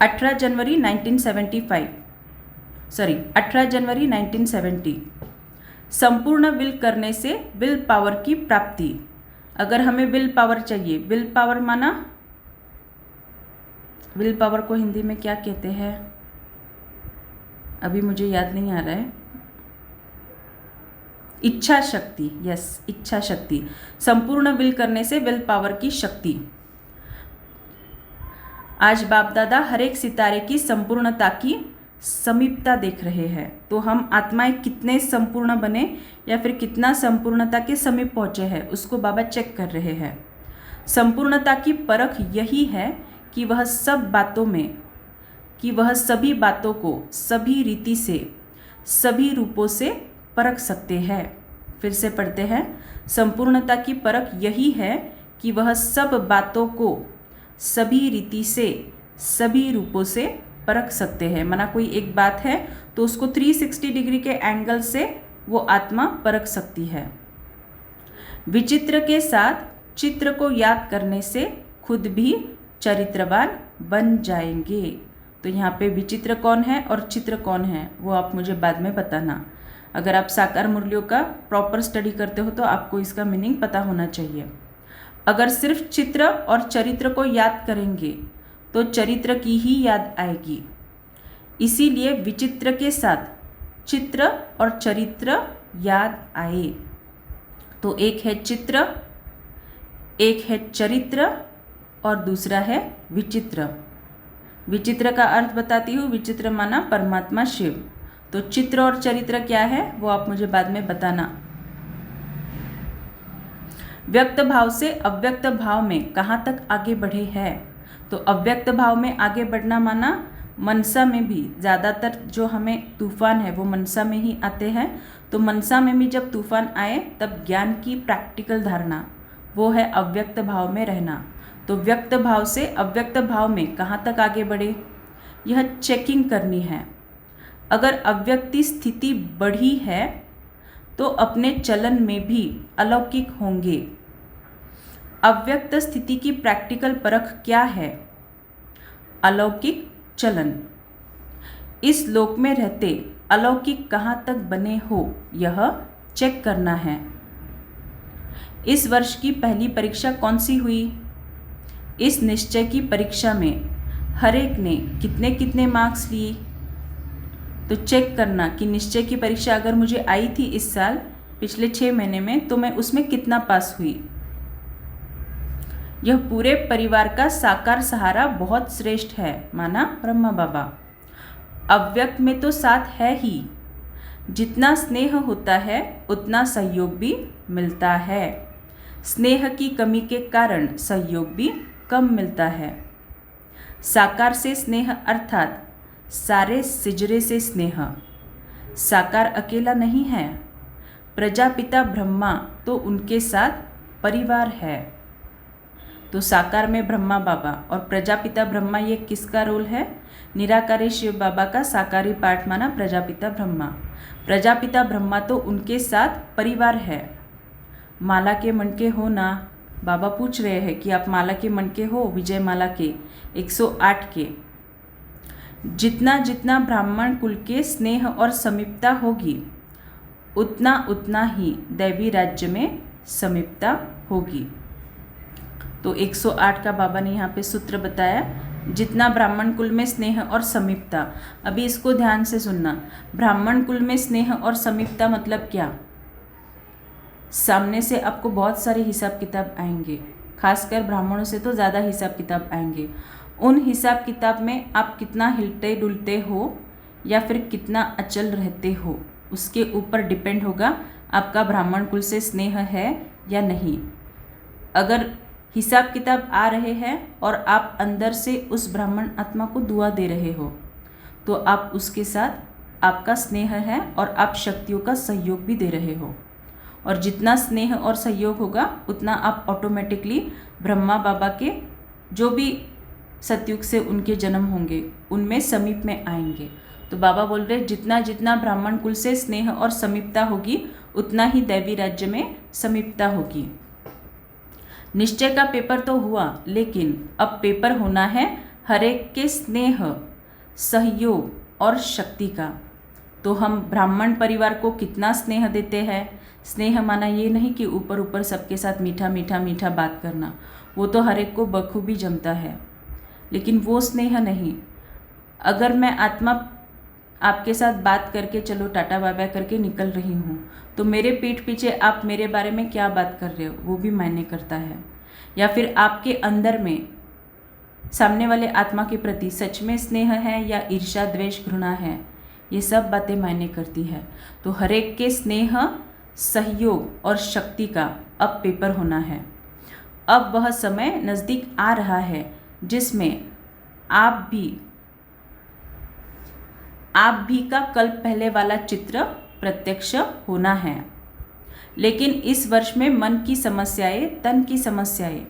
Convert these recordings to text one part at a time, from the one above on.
18 जनवरी 1975 sorry 18 जनवरी 1970 संपूर्ण will करने से विल पावर की प्राप्ति। अगर हमें विल पावर चाहिए, विल पावर माना, विल पावर को हिंदी में क्या कहते हैं अभी मुझे याद नहीं आ रहा है। इच्छा शक्ति, यस, इच्छा शक्ति। संपूर्ण विल करने से विल पावर की शक्ति। आज बाप दादा हर एक सितारे की संपूर्णता की समीपता देख रहे हैं। तो हम आत्माएं कितने संपूर्ण बने या फिर कितना संपूर्णता के समीप पहुंचे हैं उसको बाबा चेक कर रहे हैं। संपूर्णता की परख यही है कि वह सभी बातों को सभी रीति से, सभी रूपों से परख सकते हैं। फिर से पढ़ते हैं। संपूर्णता की परख यही है कि वह सब बातों को सभी रीति से, सभी रूपों से परख सकते हैं। माना कोई एक बात है तो उसको 360 डिग्री के एंगल से वो आत्मा परख सकती है। विचित्र के साथ चित्र को याद करने से खुद भी चरित्रवान बन जाएंगे। तो यहाँ पे विचित्र कौन है और चित्र कौन है वो आप मुझे बाद में बताना। अगर आप साकार मुरलियों का प्रॉपर स्टडी करते हो तो आपको इसका मीनिंग पता होना चाहिए। अगर सिर्फ चित्र और चरित्र को याद करेंगे तो चरित्र की ही याद आएगी। इसीलिए विचित्र के साथ चित्र और चरित्र याद आए। तो एक है चित्र, एक है चरित्र और दूसरा है विचित्र। विचित्र का अर्थ बताती हूँ। विचित्र माना परमात्मा शिव। तो चित्र और चरित्र क्या है वो आप मुझे बाद में बताना। व्यक्त भाव से अव्यक्त भाव में कहाँ तक आगे बढ़े हैं। तो अव्यक्त भाव में आगे बढ़ना माना मनसा में भी ज़्यादातर जो हमें तूफान है वो मनसा में ही आते हैं। तो मनसा में भी जब तूफान आए तब ज्ञान की प्रैक्टिकल धारणा वो है अव्यक्त भाव में रहना। तो व्यक्त भाव से अव्यक्त भाव में कहाँ तक आगे बढ़े यह चेकिंग करनी है। अगर अव्यक्ति स्थिति बढ़ी है तो अपने चलन में भी अलौकिक होंगे। अव्यक्त स्थिति की प्रैक्टिकल परख क्या है? अलौकिक चलन। इस लोक में रहते अलौकिक कहाँ तक बने हो यह चेक करना है। इस वर्ष की पहली परीक्षा कौन सी हुई? इस निश्चय की परीक्षा में हर एक ने कितने कितने मार्क्स लिए। तो चेक करना कि निश्चय की परीक्षा अगर मुझे आई थी इस साल पिछले 6 महीने में तो मैं उसमें कितना पास हुई। यह पूरे परिवार का साकार सहारा बहुत श्रेष्ठ है माना ब्रह्मा बाबा। अव्यक्त में तो साथ है ही। जितना स्नेह होता है उतना सहयोग भी मिलता है। स्नेह की कमी के कारण सहयोग भी कम मिलता है। साकार से स्नेह अर्थात सारे सिजरे से स्नेह। साकार अकेला नहीं है। प्रजापिता ब्रह्मा तो उनके साथ परिवार है। तो साकार में ब्रह्मा बाबा और प्रजापिता ब्रह्मा ये किसका रोल है? निराकारी शिव बाबा का साकारी पार्ट माना प्रजापिता ब्रह्मा। प्रजापिता ब्रह्मा तो उनके साथ परिवार है। माला के मन के हो ना? बाबा पूछ रहे हैं कि आप माला के मन के हो? विजय माला के 108 के। जितना जितना ब्राह्मण कुल के स्नेह और समीपता होगी उतना उतना ही दैवी राज्य में समीपता होगी। तो 108 का बाबा ने यहाँ पे सूत्र बताया। जितना ब्राह्मण कुल में स्नेह और समीपता। अभी इसको ध्यान से सुनना। ब्राह्मण कुल में स्नेह और समीपता मतलब क्या? सामने से आपको बहुत सारे हिसाब किताब आएंगे, खासकर ब्राह्मणों से तो ज़्यादा हिसाब किताब आएंगे। उन हिसाब किताब में आप कितना हिलते डुलते हो या फिर कितना अचल रहते हो उसके ऊपर डिपेंड होगा आपका ब्राह्मण कुल से स्नेह है या नहीं। अगर हिसाब किताब आ रहे हैं और आप अंदर से उस ब्राह्मण आत्मा को दुआ दे रहे हो तो आप उसके साथ आपका स्नेह है और आप शक्तियों का सहयोग भी दे रहे हो। और जितना स्नेह और सहयोग होगा उतना आप ऑटोमेटिकली ब्रह्मा बाबा के जो भी सतयुग से उनके जन्म होंगे उनमें समीप में आएंगे। तो बाबा बोल रहे जितना जितना ब्राह्मण कुल से स्नेह और समीपता होगी उतना ही दैवी राज्य में समीपता होगी। निश्चय का पेपर तो हुआ लेकिन अब पेपर होना है हर एक के स्नेह, सहयोग और शक्ति का। तो हम ब्राह्मण परिवार को कितना स्नेह देते हैं। स्नेह माना ये नहीं कि ऊपर ऊपर सबके साथ मीठा मीठा मीठा बात करना, वो तो हर एक को बखूबी जमता है, लेकिन वो स्नेह नहीं। अगर मैं आत्मा आपके साथ बात करके चलो टाटा बाय बाय करके निकल रही हूँ, तो मेरे पीठ पीछे आप मेरे बारे में क्या बात कर रहे हो वो भी मायने करता है। या फिर आपके अंदर में सामने वाले आत्मा के प्रति सच में स्नेह है या ईर्ष्या, द्वेष, घृणा है, ये सब बातें मायने करती है। तो हर एक के स्नेह, सहयोग और शक्ति का अब पेपर होना है। अब वह समय नज़दीक आ रहा है जिसमें आप भी का कल पहले वाला चित्र प्रत्यक्ष होना है। लेकिन इस वर्ष में मन की समस्याएं, तन की समस्याएं,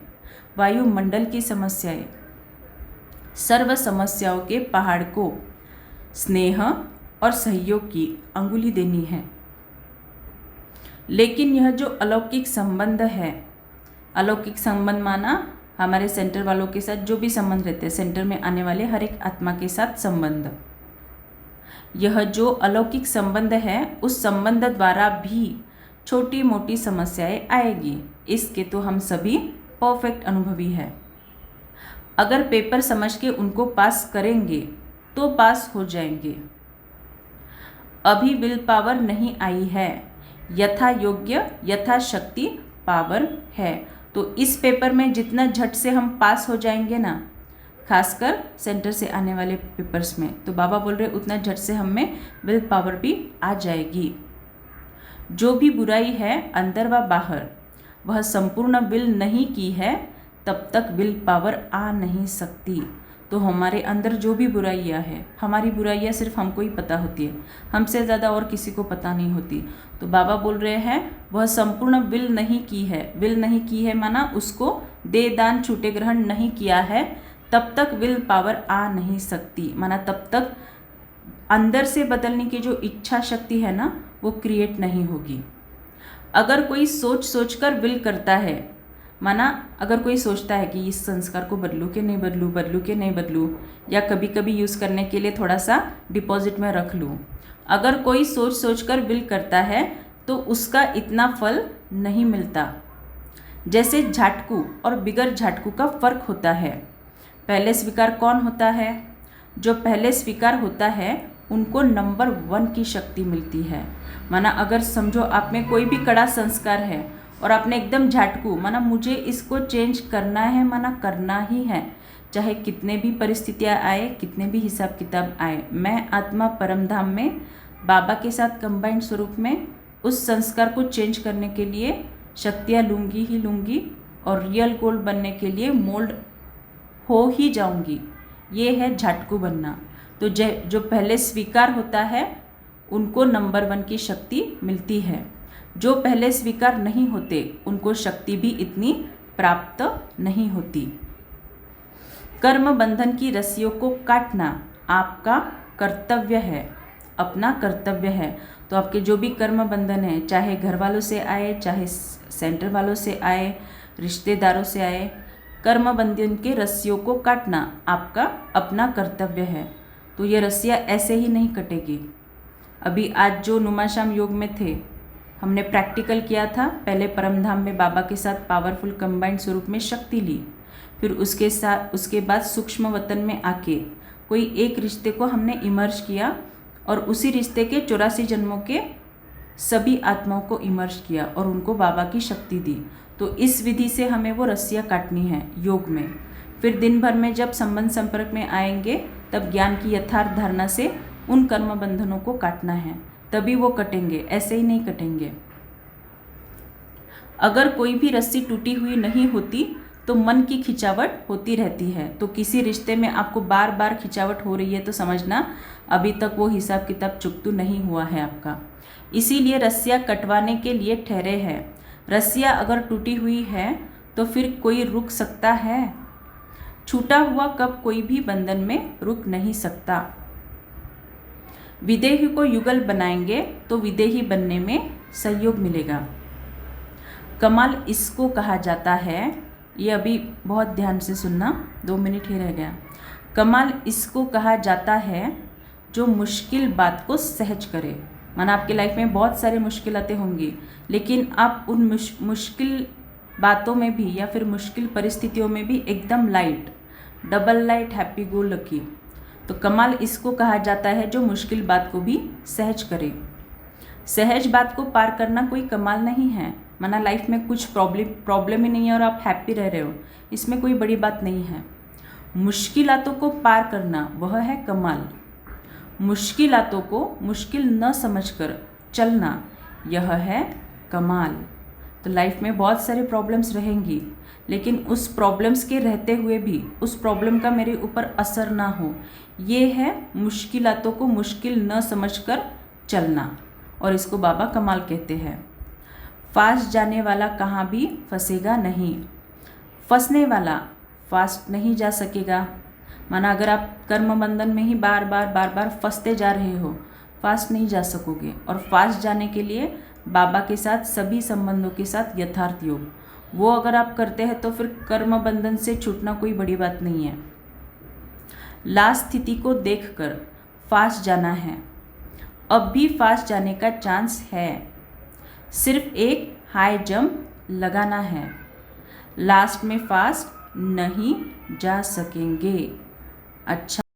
वायुमंडल की समस्याएं, सर्व समस्याओं के पहाड़ को स्नेह और सहयोग की अंगुली देनी है। लेकिन यह जो अलौकिक संबंध है, अलौकिक संबंध माना हमारे सेंटर वालों के साथ जो भी संबंध रहते हैं, सेंटर में आने वाले हर एक आत्मा के साथ संबंध, यह जो अलौकिक संबंध है, उस संबंध द्वारा भी छोटी मोटी समस्याएं आएगी। इसके तो हम सभी परफेक्ट अनुभवी हैं। अगर पेपर समझ के उनको पास करेंगे तो पास हो जाएंगे। अभी विल पावर नहीं आई है, यथा योग्य यथा शक्ति पावर है। तो इस पेपर में जितना झट से हम पास हो जाएंगे ना, खासकर सेंटर से आने वाले पेपर्स में, तो बाबा बोल रहे उतना झट से हम में विल पावर भी आ जाएगी। जो भी बुराई है अंदर व बाहर, वह संपूर्ण विल नहीं की है, तब तक विल पावर आ नहीं सकती। तो हमारे अंदर जो भी बुराइयाँ है, हमारी बुराइयाँ सिर्फ हमको ही पता होती है, हमसे ज़्यादा और किसी को पता नहीं होती। तो बाबा बोल रहे हैं वह संपूर्ण विल नहीं की है। विल नहीं की है माना उसको दे दान छूटे ग्रहण नहीं किया है, तब तक विल पावर आ नहीं सकती। माना तब तक अंदर से बदलने की जो इच्छा शक्ति है ना, वो क्रिएट नहीं होगी। अगर कोई सोच सोच कर विल करता है, माना अगर कोई सोचता है कि इस संस्कार को बदलूँ कि नहीं बदलूँ, बदलूँ कि नहीं बदलूँ, या कभी कभी यूज़ करने के लिए थोड़ा सा डिपॉजिट में रख लूँ, अगर कोई सोच सोच कर विल करता है तो उसका इतना फल नहीं मिलता। जैसे झाटकू और बिगर झाटकू का फ़र्क होता है। पहले स्वीकार कौन होता है? जो पहले स्वीकार होता है उनको नंबर 1 की शक्ति मिलती है। माना अगर समझो आप में कोई भी कड़ा संस्कार है और आपने एकदम झाटकू, माना मुझे इसको चेंज करना है, माना करना ही है, चाहे कितने भी परिस्थितियाँ आए, कितने भी हिसाब किताब आए, मैं आत्मा परमधाम में बाबा के साथ कंबाइंड स्वरूप में उस संस्कार को चेंज करने के लिए शक्तियाँ लूँगी ही लूँगी और रियल गोल्ड बनने के लिए मोल्ड हो ही जाऊँगी। ये है झाटकू बनना। तो जो पहले स्वीकार होता है उनको नंबर 1 की शक्ति मिलती है। जो पहले स्वीकार नहीं होते उनको शक्ति भी इतनी प्राप्त नहीं होती। कर्म बंधन की रस्सियों को काटना आपका कर्तव्य है, अपना कर्तव्य है। तो आपके जो भी कर्म बंधन है, चाहे घर वालों से आए, चाहे सेंटर वालों से आए, रिश्तेदारों से आए, कर्म बंधन के रस्सियों को काटना आपका अपना कर्तव्य है। तो ये रस्सियाँ ऐसे ही नहीं कटेगी। अभी आज जो नुमाशाम योग में थे, हमने प्रैक्टिकल किया था। पहले परमधाम में बाबा के साथ पावरफुल कंबाइंड स्वरूप में शक्ति ली, फिर उसके बाद सूक्ष्म वतन में आके कोई एक रिश्ते को हमने इमर्ज किया और उसी रिश्ते के 84 जन्मों के सभी आत्माओं को इमर्ज किया और उनको बाबा की शक्ति दी। तो इस विधि से हमें वो रस्सियाँ काटनी है योग में। फिर दिन भर में जब संबंध संपर्क में आएंगे तब ज्ञान की यथार्थ धारणा से उन कर्म बंधनों को काटना है, तभी वो कटेंगे, ऐसे ही नहीं कटेंगे। अगर कोई भी रस्सी टूटी हुई नहीं होती तो मन की खिंचावट होती रहती है। तो किसी रिश्ते में आपको बार बार खिंचावट हो रही है तो समझना अभी तक वो हिसाब किताब चुकतू नहीं हुआ है आपका। इसीलिए रस्सियाँ कटवाने के लिए ठहरे हैं। रस्सियाँ अगर टूटी हुई है तो फिर कोई रुक सकता है? छूटा हुआ कब कोई भी बंधन में रुक नहीं सकता। विदेही को युगल बनाएंगे तो विदेही बनने में सहयोग मिलेगा। कमाल इसको कहा जाता है, ये अभी बहुत ध्यान से सुनना, 2 मिनट ही रह गया। कमाल इसको कहा जाता है जो मुश्किल बात को सहज करे। माना आपकी लाइफ में बहुत सारे मुश्किलातें होंगी, लेकिन आप उन मुश्किल बातों में भी या फिर मुश्किल परिस्थितियों में भी एकदम light, double light, happy go lucky. तो कमाल इसको कहा जाता है जो मुश्किल बात को भी सहज करे। सहज बात को पार करना कोई कमाल नहीं है। माना लाइफ में कुछ प्रॉब्लम ही नहीं है और आप हैप्पी रह रहे हो, इसमें कोई बड़ी बात नहीं है। मुश्किलातों को पार करना वह है कमाल। मुश्किलातों को मुश्किल न समझकर चलना यह है कमाल। तो लाइफ में बहुत सारे प्रॉब्लम्स रहेंगी, लेकिन उस प्रॉब्लम्स के रहते हुए भी उस प्रॉब्लम का मेरे ऊपर असर ना हो, ये है मुश्किलातों को मुश्किल न समझकर चलना, और इसको बाबा कमाल कहते हैं। फास्ट जाने वाला कहाँ भी फंसेगा नहीं। फंसने वाला फास्ट नहीं जा सकेगा। माना अगर आप कर्म बंधन में ही बार बार फंसते जा रहे हो, फास्ट नहीं जा सकोगे। और फास्ट जाने के लिए बाबा के साथ, सभी संबंधों के साथ यथार्थ योग, वो अगर आप करते हैं तो फिर कर्म बंधन से छूटना कोई बड़ी बात नहीं है। लास्ट स्थिति को देखकर फास्ट जाना है। अब भी फास्ट जाने का चांस है, सिर्फ एक हाई जंप लगाना है। लास्ट में फास्ट नहीं जा सकेंगे। अच्छा।